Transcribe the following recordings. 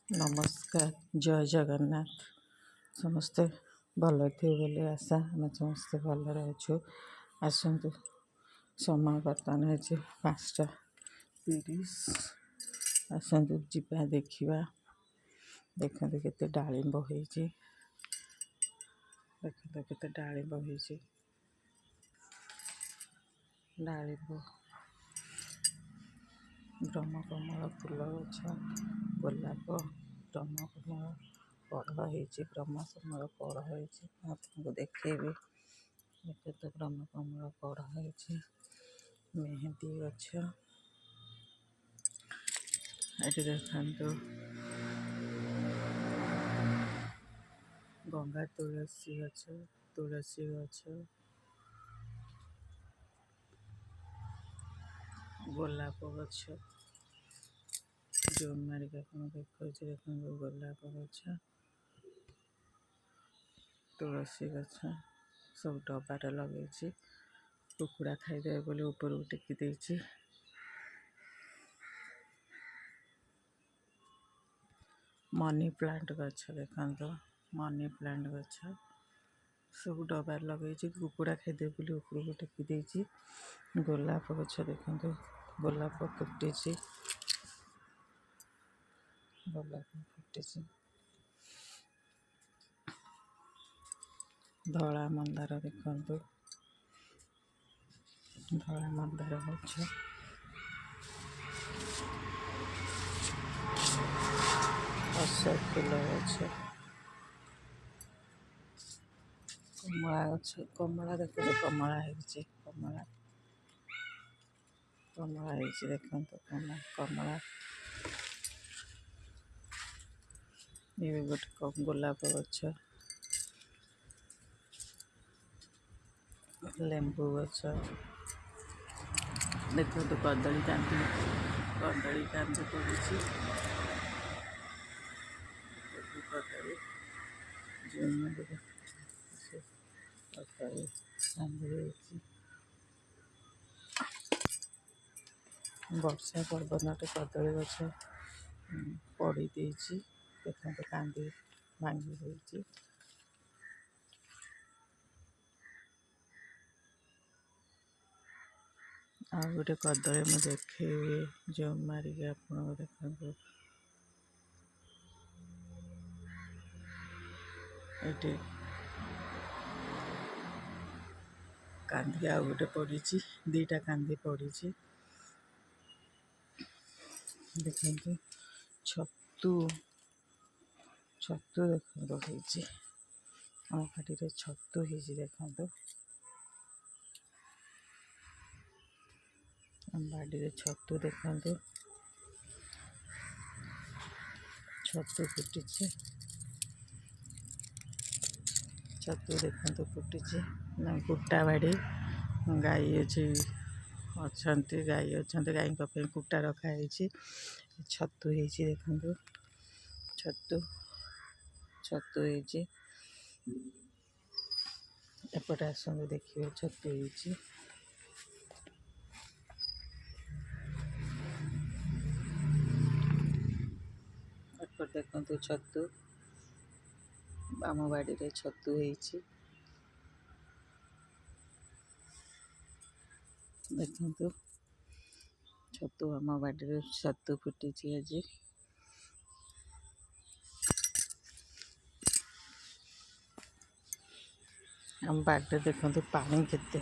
नमस्कार जय जगन्नाथ समस्ते भल थे बोली आशा आम समस्ते भलरे अच्छु आसतु समय बर्तमान है 5:30 आसतु जीवा देखा देखते केते डालिंब होती देखते केते डालिंब होती डालिंब ब्रह्मकमल फूल गछ गोलाप ब्रह्मकमल कढ़ होती ब्रह्मकमल कढ़ होती आपको देखेबी तो ब्रह्मकमल कढ़ होती मेहंदी गछ ये देखो गंगा तुलसी गछ गोलाप गछ जो मारिक देखो गोलाप गछ तुलसी गछ सब डबार लगे कुकुड़ा खाईदे बोली ऊपर टेकी देछि मनी प्लांट गछ देखो मनी प्लांट गछ सब डबार लगे कुकुड़ा खाईदे बोली ऊपर टेकी देछि गोलाप गछ देखो गोलाप फुटी गोलाप फुटी धला मंदार देखो धला मंदार गछ अशोक फूल गछ कमला गछ कमला देखो कमला कमला कमला देखो कमला ये गोटे गोलाप गछ लेंबू गछ देखो तो कदली कांदी पड़ी कदली कदली कांदी वर्षा पर्वत कदली गछ पड़ी देखते कांदी भांगी होती आ गोटे कदली मुझे देखेबी जो मारिक आप देखो ये कांदी आ गोटे पड़ी दीटा कांदी पड़ी देखते छतु छतु देखो आम बाड़ी छतु देखो आम बाड़ी छतु देखो छतु फुटी छतु देखो फुटी ना कुटा बाड़ी गाई अच्छी अच्छा गाई अच्छा गाई कुटा रखाई छतु देखो छतु छतु एपटे आसतु देखिए छतु एपटे देखो छतु आम बाड़ी छतु देखो छतु आम बाड़ी छतु फुटी आज आम बाड़ी देखो पानी केते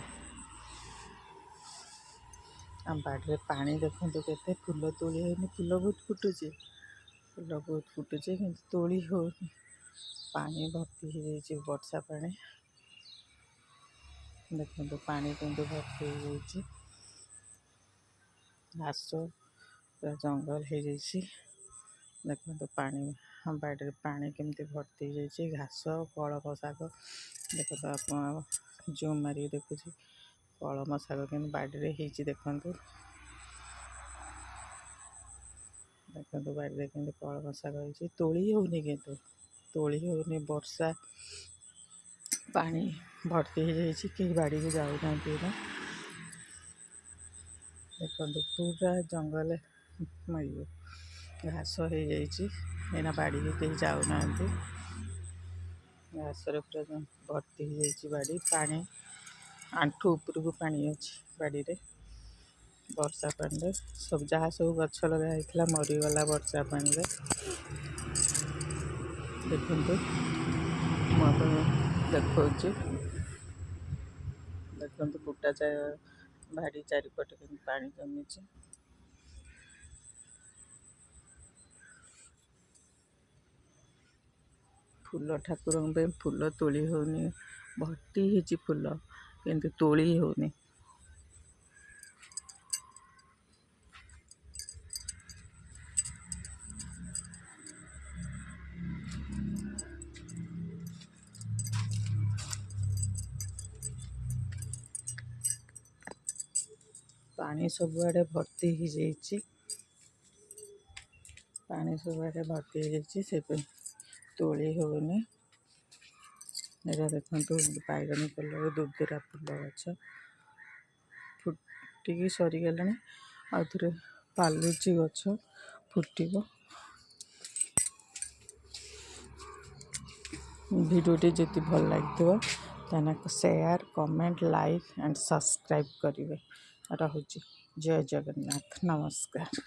आम बाड़ी पानी देखो केते फूल तोली होनी फूल बहुत फुटुचे फूल बहुत फुटुचे कि तोली होनी पानी भर्ती हो वर्षा पानी देखो पानी के भर्ती हो घास पूरा जंगल हो देखो पानी हम बाड़ी पानी केमती भर्ती हो घास कलम शाग देखो तो आप जूम मारिक देखुच कलम शाग के बाड़ी देखो देखो बाड़ी के कलम शाग हो तोली होनी कि तोली होनी वर्षा पानी भर्ती हो कहीं बाड़ी को जाऊना देखो पूरा जंगल ଘାସ ହେଇଯାଇଛି, ଏଇନା ବାଡ଼ିକି କେହି ଯାଉନାହାନ୍ତି। ଘାସରେ ପୁରା ଭର୍ତ୍ତି ହେଇଯାଇଛି ବାଡ଼ି। ପାଣି ଆଣ୍ଠୁ ଉପରକୁ ପାଣି ଅଛି ବାଡ଼ିରେ। ବର୍ଷା ପାଣିରେ ସବୁ ଯାହା ସବୁ ଗଛ ଲଗା ହେଇଥିଲା ମରିଗଲା ବର୍ଷା ପାଣିରେ। ଦେଖନ୍ତୁ ମୁଁ ଆପଣଙ୍କୁ ଦେଖାଉଛି। ଦେଖନ୍ତୁ ବୁଟା ବାଡ଼ି ଚାରିପଟେ କେମିତି ପାଣି ଜମିଛି। ଫୁଲ ଠାକୁରଙ୍କ ପାଇଁ ଫୁଲ ତୋଳି ହେଉନି, ଭର୍ତ୍ତି ହେଇଛି ଫୁଲ କିନ୍ତୁ ତୋଳି ହେଉନି। ପାଣି ସବୁଆଡ଼େ ଭର୍ତ୍ତି ହେଇଯାଇଛି। ପାଣି ସବୁଆଡ଼େ ଭର୍ତ୍ତି ହେଇଯାଇଛି, ସେଥିପାଇଁ ତୋଳି ହେଉନି। ଏଇଟା ଦେଖନ୍ତୁ ବାଇଗଣୀ କଲର୍ ଦୁର୍ଦୁରା ଫୁଲ ଗଛ ଫୁଟିକି ସରିଗଲାଣି। ଆଉ ଥରେ ପାଲୁଛି ଗଛ, ଫୁଟିବ। ଭିଡ଼ିଓଟି ଯଦି ଭଲ ଲାଗିଥିବ ତାହେଲେ share, comment, like and subscribe କରିବେ। ରହୁଛି। ଜୟ ଜଗନ୍ନାଥ, ନମସ୍କାର।